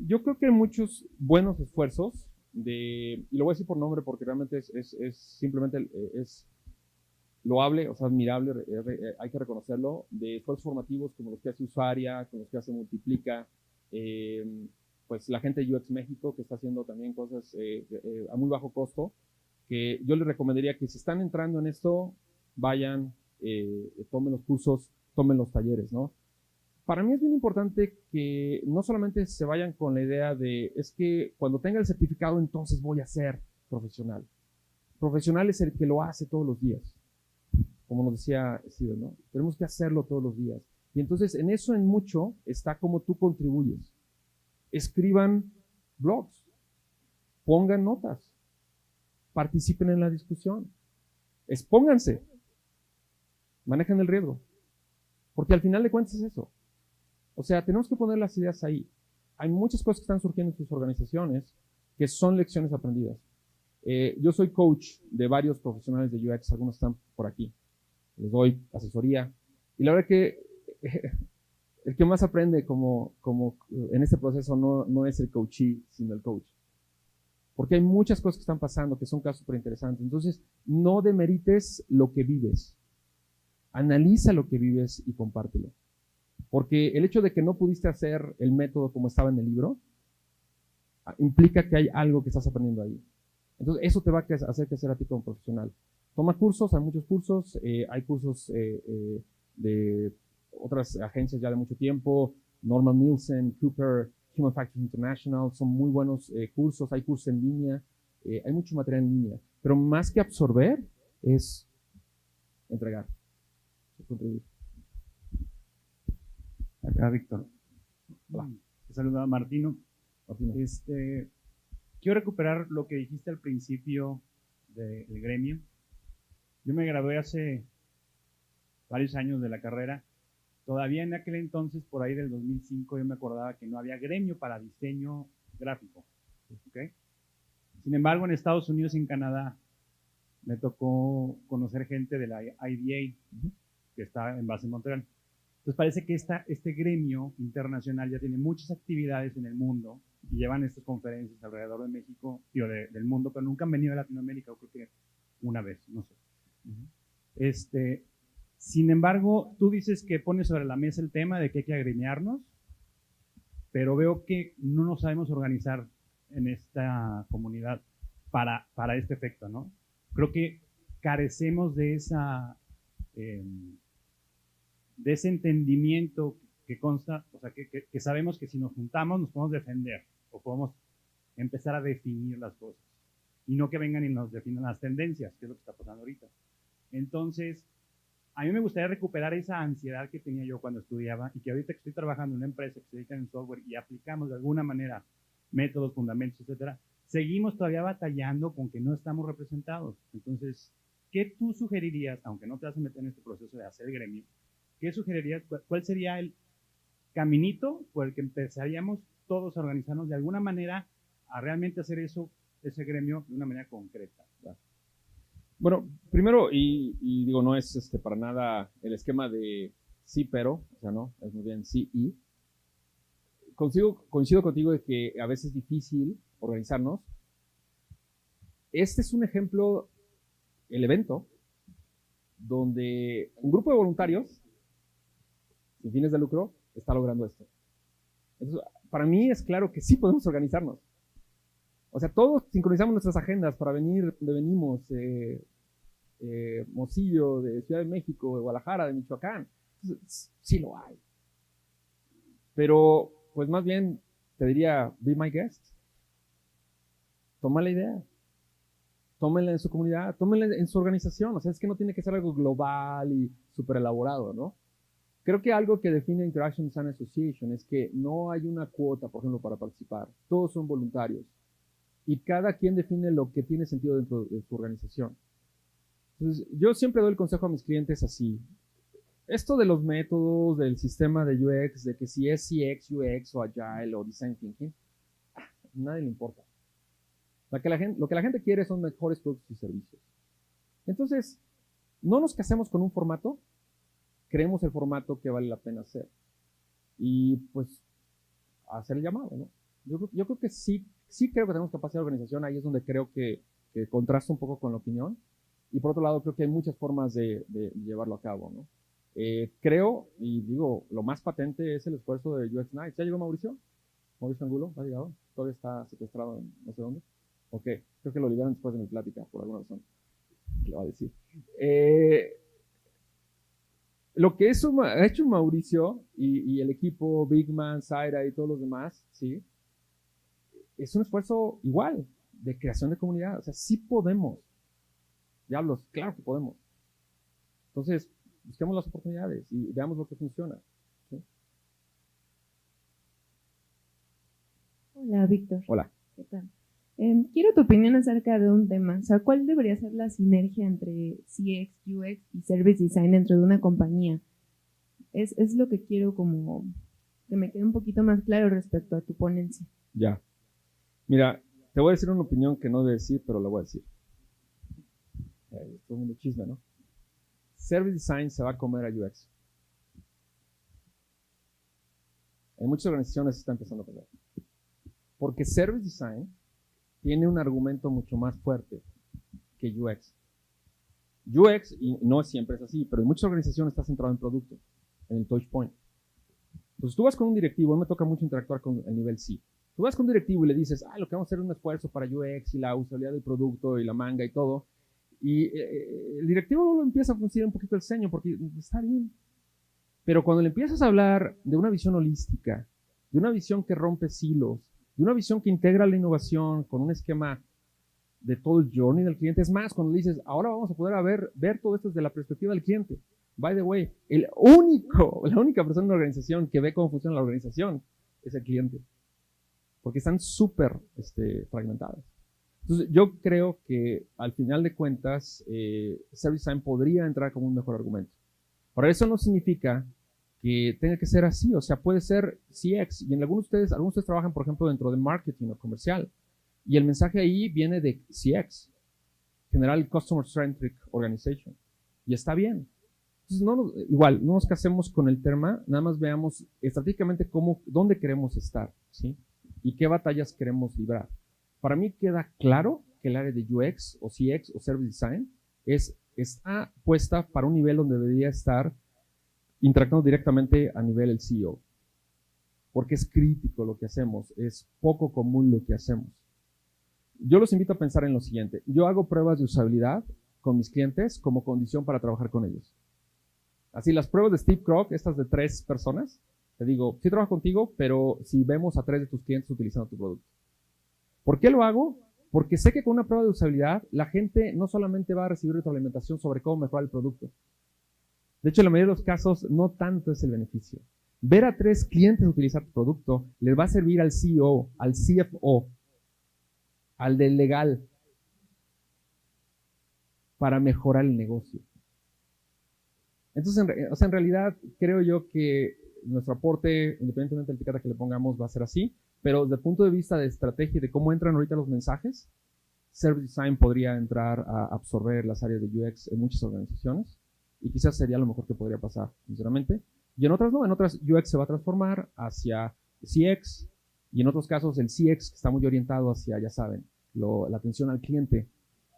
Yo creo que hay muchos buenos esfuerzos y lo voy a decir por nombre porque realmente es simplemente es loable, o sea, admirable, hay que reconocerlo, de esfuerzos formativos como los que hace Usuaria, como los que hace Multiplica, pues la gente de UX México que está haciendo también cosas a muy bajo costo, que yo les recomendaría que si están entrando en esto, vayan, tomen los cursos, tomen los talleres, ¿no? Para mí es bien importante que no solamente se vayan con la idea de, es que cuando tenga el certificado entonces voy a ser profesional. Profesional es el que lo hace todos los días, como nos decía Steven, ¿no? Tenemos que hacerlo todos los días. Y entonces en eso en mucho está cómo tú contribuyes. Escriban blogs, pongan notas, participen en la discusión, expónganse, manejen el riesgo, porque al final de cuentas es eso. O sea, tenemos que poner las ideas ahí. Hay muchas cosas que están surgiendo en sus organizaciones que son lecciones aprendidas. Yo soy coach de varios profesionales de UX, algunos están por aquí. Les doy asesoría. Y la verdad que el que más aprende como en este proceso no es el coachee, sino el coach. Porque hay muchas cosas que están pasando que son casos súper interesantes. Entonces, no demerites lo que vives. Analiza lo que vives y compártelo. Porque el hecho de que no pudiste hacer el método como estaba en el libro implica que hay algo que estás aprendiendo ahí. Entonces, eso te va a hacer crecer a ti como profesional. Toma cursos, hay muchos cursos, hay cursos de otras agencias ya de mucho tiempo, Norman Nielsen, Cooper, Human Factors International, son muy buenos cursos, hay cursos en línea. hay mucho material en línea, pero más que absorber es entregar, contribuir. Acá, Víctor. Hola. Te saluda Martino. Martino. Quiero recuperar lo que dijiste al principio del gremio. Yo me gradué hace varios años de la carrera. Todavía en aquel entonces, por ahí del 2005, yo me acordaba que no había gremio para diseño gráfico. ¿Okay? Sin embargo, en Estados Unidos y en Canadá me tocó conocer gente de la IDA, que está en base en Montreal. Entonces parece que este gremio internacional ya tiene muchas actividades en el mundo y llevan estas conferencias alrededor de México, del mundo, pero nunca han venido a Latinoamérica, yo creo que una vez, no sé. Sin embargo, tú dices que pones sobre la mesa el tema de que hay que agremiarnos, pero veo que no nos sabemos organizar en esta comunidad para este efecto, ¿no? Creo que carecemos de ese entendimiento que consta, o sea, que sabemos que si nos juntamos nos podemos defender o podemos empezar a definir las cosas y no que vengan y nos definan las tendencias, que es lo que está pasando ahorita. Entonces, a mí me gustaría recuperar esa ansiedad que tenía yo cuando estudiaba y que ahorita que estoy trabajando en una empresa que se dedica en software y aplicamos de alguna manera métodos, fundamentos, etcétera, seguimos todavía batallando con que no estamos representados. Entonces, ¿qué tú sugerirías, aunque no te vas a meter en este proceso de hacer gremio, qué sugerirías, cuál sería el caminito por el que empezaríamos todos a organizarnos de alguna manera a realmente hacer ese gremio de una manera concreta? ¿Verdad? Bueno, primero, y digo, no es para nada el esquema de sí, pero, o sea, no, es muy bien sí y. Coincido contigo de que a veces es difícil organizarnos. Este es un ejemplo, el evento, donde un grupo de voluntarios, sin fines de lucro, está logrando esto. Entonces, para mí es claro que sí podemos organizarnos. O sea, todos sincronizamos nuestras agendas para venir donde venimos, Hermosillo, de Ciudad de México, de Guadalajara, de Michoacán. Entonces, sí lo hay. Pero, pues más bien, te diría, be my guest. Toma la idea. Tómenla en su comunidad, tómenla en su organización. O sea, es que no tiene que ser algo global y súper elaborado, ¿no? Creo que algo que define Interaction Design Association es que no hay una cuota, por ejemplo, para participar. Todos son voluntarios. Y cada quien define lo que tiene sentido dentro de su organización. Entonces, yo siempre doy el consejo a mis clientes así. Esto de los métodos, del sistema de UX, de que si es CX, UX o Agile o Design Thinking, a nadie le importa. Lo que la gente quiere son mejores productos y servicios. Entonces, no nos casemos con un formato, creemos el formato que vale la pena hacer. Y pues, hacer el llamado, ¿no? Yo creo que sí creo que tenemos capacidad de organización, ahí es donde creo que contrasta un poco con la opinión. Y por otro lado, creo que hay muchas formas de llevarlo a cabo, ¿no? Creo, y digo, lo más patente es el esfuerzo de UX Nights. ¿Ya llegó Mauricio? ¿Mauricio Angulo? ¿Ha llegado? ¿Todavía está secuestrado en no sé dónde? Ok, creo que lo liberan después de mi plática, por alguna razón. Le va a decir. Lo que ha hecho Mauricio y el equipo, Big Man, Zaira y todos los demás, ¿sí? Es un esfuerzo igual, de creación de comunidad. O sea, sí podemos. Diablos, claro que podemos. Entonces, busquemos las oportunidades y veamos lo que funciona. ¿Sí? Hola, Víctor. Hola. ¿Qué tal? Quiero tu opinión acerca de un tema. O sea, ¿cuál debería ser la sinergia entre CX, UX y Service Design dentro de una compañía? Es lo que quiero como que me quede un poquito más claro respecto a tu ponencia. Ya. Mira, te voy a decir una opinión que no debo decir, pero la voy a decir. Todo el mundo chisme, ¿no? Service Design se va a comer a UX. En muchas organizaciones se está empezando a pasar. Porque Service Design tiene un argumento mucho más fuerte que UX. UX, y no siempre es así, pero en muchas organizaciones está centrado en producto, en el touch point. Entonces tú vas con un directivo, a mí me toca mucho interactuar con el nivel C. Tú vas con un directivo y le dices, lo que vamos a hacer es un esfuerzo para UX y la usabilidad del producto y la manga y todo. Y el directivo lo empieza a funcionar un poquito el ceño porque está bien. Pero cuando le empiezas a hablar de una visión holística, de una visión que rompe silos, de una visión que integra la innovación con un esquema de todo el journey del cliente. Es más, cuando dices, ahora vamos a poder ver todo esto desde la perspectiva del cliente. By the way, la única persona en la organización que ve cómo funciona la organización es el cliente. Porque están súper fragmentadas. Entonces, yo creo que al final de cuentas, Service Design podría entrar como un mejor argumento. Ahora, eso no significa que tenga que ser así, o sea, puede ser CX, y en algunos de ustedes trabajan, por ejemplo, dentro de marketing o comercial, y el mensaje ahí viene de CX, General Customer Centric Organization, y está bien. Entonces, igual, no nos casemos con el tema, nada más veamos estratégicamente dónde queremos estar, ¿sí? Y qué batallas queremos librar. Para mí queda claro que el área de UX o CX o Service Design está puesta para un nivel donde debería estar interactuando directamente a nivel del CEO. Porque es crítico lo que hacemos, es poco común lo que hacemos. Yo los invito a pensar en lo siguiente. Yo hago pruebas de usabilidad con mis clientes como condición para trabajar con ellos. Así, las pruebas de Steve Krog, estas de 3 personas, te digo, sí trabajo contigo, pero si vemos a 3 de tus clientes utilizando tu producto. ¿Por qué lo hago? Porque sé que con una prueba de usabilidad, la gente no solamente va a recibir retroalimentación sobre cómo mejorar el producto. De hecho, en la mayoría de los casos, no tanto es el beneficio. Ver a 3 clientes utilizar tu producto les va a servir al CEO, al CFO, al del legal, para mejorar el negocio. Entonces, en realidad, creo yo que nuestro aporte, independientemente de la etiqueta que le pongamos, va a ser así, pero desde el punto de vista de estrategia y de cómo entran ahorita los mensajes, Service Design podría entrar a absorber las áreas de UX en muchas organizaciones, y quizás sería lo mejor que podría pasar, sinceramente. Y en otras no, en otras UX se va a transformar hacia CX, y en otros casos el CX, que está muy orientado hacia, ya saben, la atención al cliente,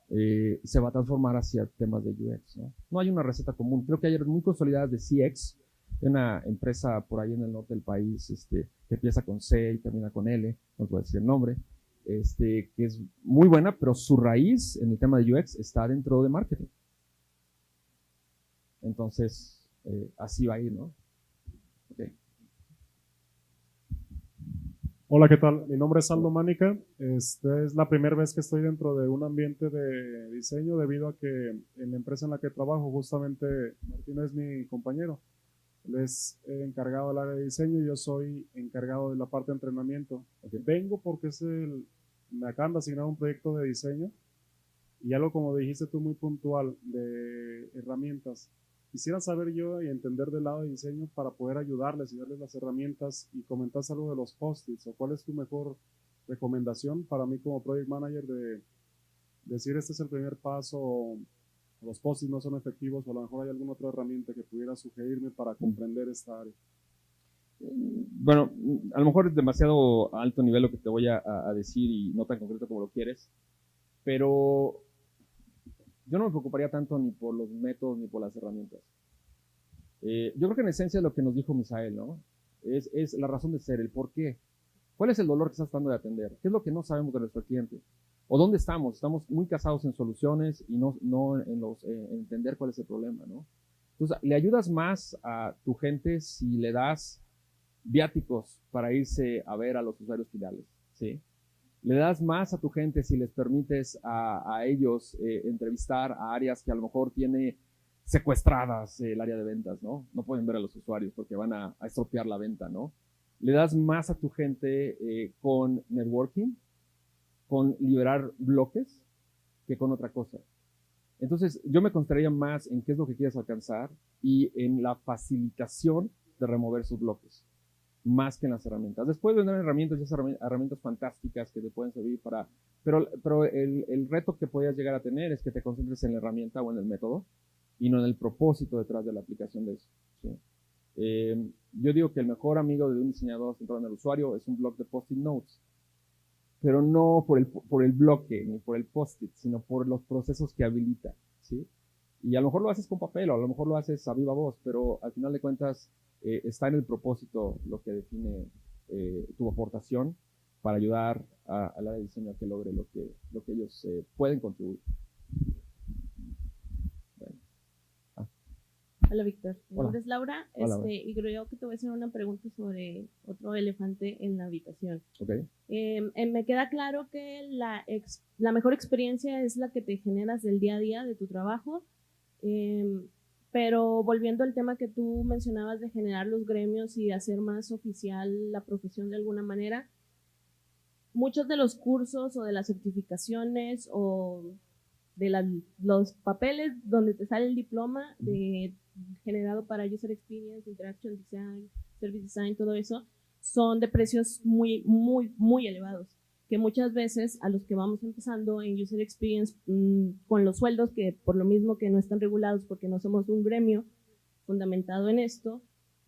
se va a transformar hacia temas de UX, ¿no? No hay una receta común. Creo que hay áreas muy consolidadas de CX. Hay una empresa por ahí en el norte del país que empieza con C y termina con L, no voy a decir el nombre, que es muy buena, pero su raíz en el tema de UX está dentro de marketing. Entonces, así va a ir, ¿no? Okay. Hola, ¿qué tal? Mi nombre es Aldo Mánica. Es la primera vez que estoy dentro de un ambiente de diseño debido a que en la empresa en la que trabajo, justamente Martín es mi compañero. Él es encargado del área de diseño y yo soy encargado de la parte de entrenamiento. Vengo porque me acaban de asignar un proyecto de diseño y algo, como dijiste tú, muy puntual, de herramientas. Quisiera saber yo y entender del lado de diseño para poder ayudarles y darles las herramientas, y comentar algo de los post-its, o cuál es tu mejor recomendación para mí como project manager de decir este es el primer paso, o los post-its no son efectivos, o a lo mejor hay alguna otra herramienta que pudiera sugerirme para comprender esta área. Bueno, a lo mejor es demasiado alto nivel lo que te voy a decir y no tan concreto como lo quieres, pero yo no me preocuparía tanto ni por los métodos ni por las herramientas. Yo creo que en esencia es lo que nos dijo Misael, ¿no? Es la razón de ser, el por qué. ¿Cuál es el dolor que estás tratando de atender? ¿Qué es lo que no sabemos de nuestro cliente? ¿O dónde estamos? Estamos muy casados en soluciones y no en entender cuál es el problema, ¿no? Entonces, le ayudas más a tu gente si le das viáticos para irse a ver a los usuarios finales, ¿sí? Le das más a tu gente si les permites a ellos entrevistar a áreas que a lo mejor tiene secuestradas el área de ventas, ¿no? No pueden ver a los usuarios porque van a estropear la venta, ¿no? Le das más a tu gente con networking, con liberar bloques, que con otra cosa. Entonces, yo me concentraría más en qué es lo que quieres alcanzar y en la facilitación de remover sus bloques, más que en las herramientas. Después vendrán herramientas, esas herramientas fantásticas que te pueden servir para... Pero el reto que podías llegar a tener es que te concentres en la herramienta o en el método y no en el propósito detrás de la aplicación de eso, ¿sí? Yo digo que el mejor amigo de un diseñador centrado en el usuario es un blog de post-it notes, pero no por el bloque ni por el post-it, sino por los procesos que habilita, ¿sí? Y a lo mejor lo haces con papel o a lo mejor lo haces a viva voz, pero al final de cuentas está en el propósito lo que define tu aportación para ayudar al área de diseño a que logre lo que ellos pueden contribuir. Bueno. Hola, Víctor. Mi Hola. nombre es Laura. Hola, Laura. Y creo que te voy a hacer una pregunta sobre otro elefante en la habitación. Ok. Me queda claro que la mejor experiencia es la que te generas del día a día de tu trabajo. Pero volviendo al tema que tú mencionabas de generar los gremios y de hacer más oficial la profesión de alguna manera, muchos de los cursos o de las certificaciones o de los papeles donde te sale el diploma generado para User Experience, Interaction Design, Service Design, todo eso, son de precios muy, muy, muy elevados, que muchas veces a los que vamos empezando en User Experience, con los sueldos que por lo mismo que no están regulados porque no somos un gremio fundamentado en esto,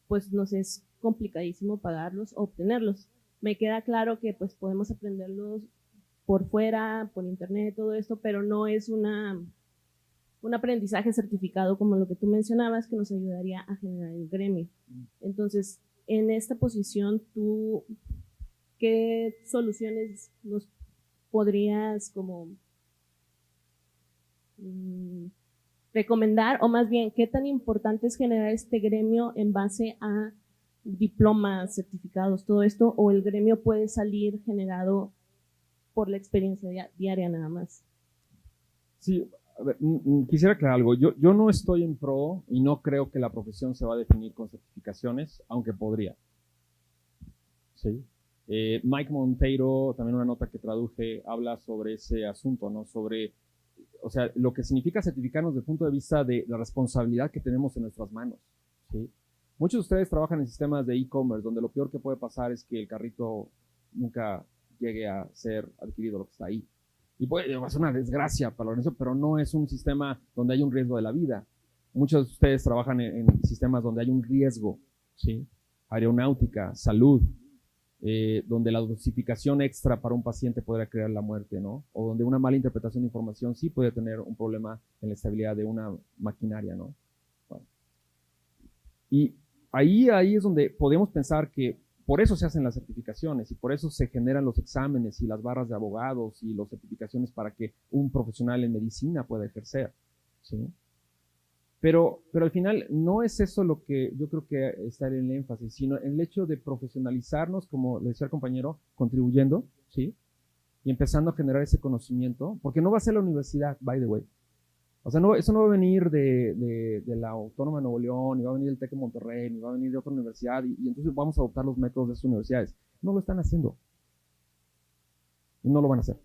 pues nos es complicadísimo pagarlos o obtenerlos. Me queda claro que pues podemos aprenderlos por fuera, por internet, todo esto, pero no es un aprendizaje certificado como lo que tú mencionabas que nos ayudaría a generar el gremio. Entonces, en esta posición, ¿tú qué soluciones nos podrías como recomendar, o más bien, qué tan importante es generar este gremio en base a diplomas, certificados, todo esto, o el gremio puede salir generado por la experiencia diaria nada más? Sí, a ver, quisiera aclarar algo. Yo no estoy en pro y no creo que la profesión se va a definir con certificaciones, aunque podría. ¿Sí? Mike Monteiro, también una nota que traduje, habla sobre ese asunto, ¿no? Sobre, o sea, lo que significa certificarnos desde el punto de vista de la responsabilidad que tenemos en nuestras manos. ¿Sí? Muchos de ustedes trabajan en sistemas de e-commerce, donde lo peor que puede pasar es que el carrito nunca llegue a ser adquirido, lo que está ahí. Y puede ser una desgracia para la organización, pero no es un sistema donde hay un riesgo de la vida. Muchos de ustedes trabajan en sistemas donde hay un riesgo, ¿sí? Aeronáutica, salud, donde la dosificación extra para un paciente podría crear la muerte, ¿no? O donde una mala interpretación de información sí puede tener un problema en la estabilidad de una maquinaria, ¿no? Bueno. Y ahí es donde podemos pensar que por eso se hacen las certificaciones y por eso se generan los exámenes y las barras de abogados y las certificaciones para que un profesional en medicina pueda ejercer, ¿sí? Pero al final no es eso lo que yo creo que está en el énfasis, sino el hecho de profesionalizarnos, como le decía el compañero, contribuyendo, ¿sí? Y empezando a generar ese conocimiento, porque no va a ser la universidad, by the way. O sea, no, eso no va a venir de la Autónoma de Nuevo León, ni va a venir del TEC de Monterrey, ni va a venir de otra universidad, y entonces vamos a adoptar los métodos de esas universidades. No lo están haciendo. Y no lo van a hacer.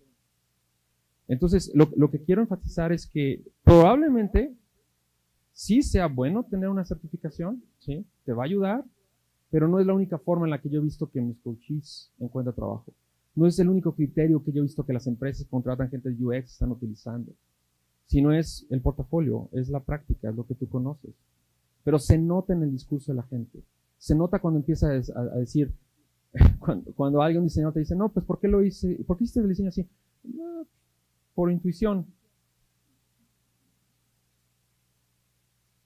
Entonces, lo que quiero enfatizar es que probablemente sí sea bueno tener una certificación, ¿sí? Te va a ayudar, pero no es la única forma en la que yo he visto que mis coaches encuentran trabajo. No es el único criterio que yo he visto que las empresas que contratan gente de UX están utilizando. Si no es el portafolio, es la práctica, es lo que tú conoces. Pero se nota en el discurso de la gente. Se nota cuando empieza a decir, cuando alguien diseñador te dice, no, pues ¿por qué lo hice? ¿Por qué hiciste el diseño así? No, por intuición.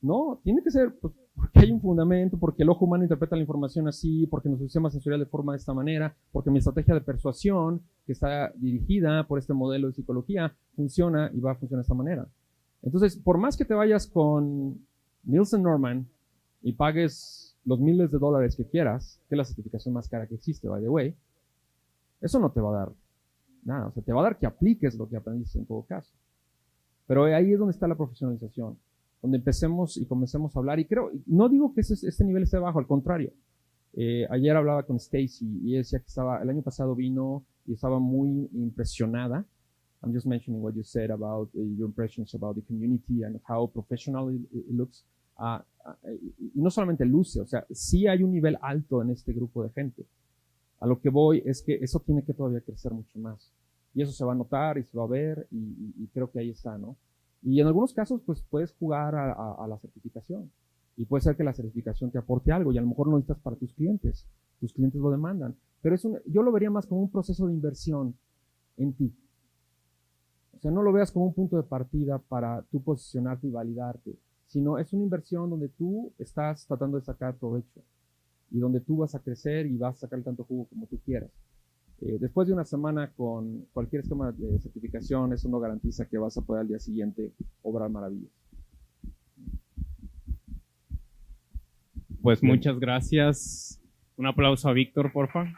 No, tiene que ser pues, porque hay un fundamento, porque el ojo humano interpreta la información así, porque nuestro sistema sensorial de forma de esta manera, porque mi estrategia de persuasión, que está dirigida por este modelo de psicología, funciona y va a funcionar de esta manera. Entonces, por más que te vayas con Nielsen Norman y pagues los miles de dólares que quieras, que es la certificación más cara que existe, by the way, eso no te va a dar nada. O sea, te va a dar que apliques lo que aprendiste en todo caso. Pero ahí es donde está la profesionalización, donde empecemos y comencemos a hablar. Y creo, no digo que este nivel esté bajo, al contrario. Ayer hablaba con Stacy y decía que el año pasado vino y estaba muy impresionada. I'm just mentioning what you said about your impressions about the community and how professional it looks. Y no solamente luce, o sea, sí hay un nivel alto en este grupo de gente. A lo que voy es que eso tiene que todavía crecer mucho más. Y eso se va a notar y se va a ver y creo que ahí está, ¿no? Y en algunos casos, pues puedes jugar a la certificación. Y puede ser que la certificación te aporte algo y a lo mejor no necesitas para tus clientes. Tus clientes lo demandan. Pero yo lo vería más como un proceso de inversión en ti. O sea, no lo veas como un punto de partida para tú posicionarte y validarte, sino es una inversión donde tú estás tratando de sacar provecho y donde tú vas a crecer y vas a sacar tanto jugo como tú quieras. Después de una semana con cualquier esquema de certificación, eso no garantiza que vas a poder al día siguiente obrar maravillas. Pues muchas gracias. Un aplauso a Víctor, porfa.